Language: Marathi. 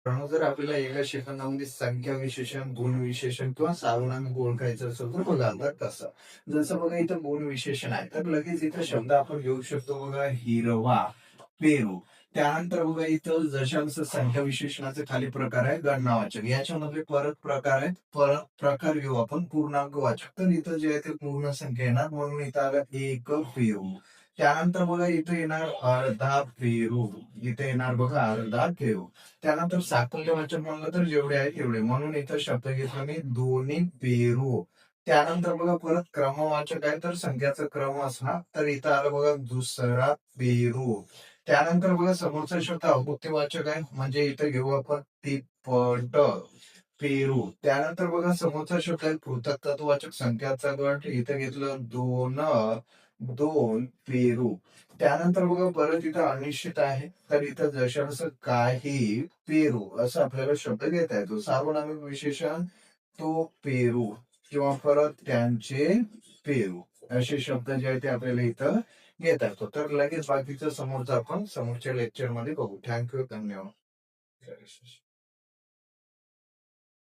मित्रांनो, जर आपल्याला एका सेकंदामध्ये संख्या विशेषण, गुण विशेषण किंवा सार्वनामिक ओळखायचं असेल तर बघा आता कसं. जसं बघा इथं गुण विशेषण आहे तर लगेच इथं शब्द आपण घेऊ शकतो बघा हिरवा, पेरू. त्यानंतर बघा इथं दशांश संख्या विशेषणाचे खाली प्रकार आहे गणनावाचक. याच्यामध्ये परत प्रकार आहेत. परत प्रकार घेऊ आपण पूर्णांक वाचक. तर इथं जे आहे ते पूर्ण संख्या येणार म्हणून इथं आलं एक पेरू. त्यानंतर बघा इथे येणार अर्धा पेरू. इथे येणार बघा अर्धा पेरू. त्यानंतर साकल्यवाचक म्हणलं तर जेवढे आहे तेवढे म्हणून इथं शब्द घेतला मी दोन्ही पेरू. त्यानंतर बघा परत क्रमवाचक आहे तर संख्याचा क्रम असणार तर इथं आलं बघा दुसरा पेरू. त्यानंतर बघा समोरचा शब्द अवृत्तीवाचक आहे म्हणजे इथं घेऊ आपण तिप्पट पेरू. त्यानंतर बघा समोरचा शब्द आहे पृथक तत्ववाचक संख्याचा गट इथं घेतलं दोन दोन पेरू. त्यानंतर बघा परत इथं अनिश्चित आहे तर इथं दशांश काही पेरू असं आपल्याला शब्द घेता येतो. सार्वनामिक विशेषण तो पेरू किंवा परत त्यांचे पेरू असे शब्द जे आहेत ते आपल्याला इथं घेता येतो. तर लगेच बाकीचं समोरचं आपण समोरच्या लेक्चर मध्ये बघू. थँक्यू, धन्यवाद.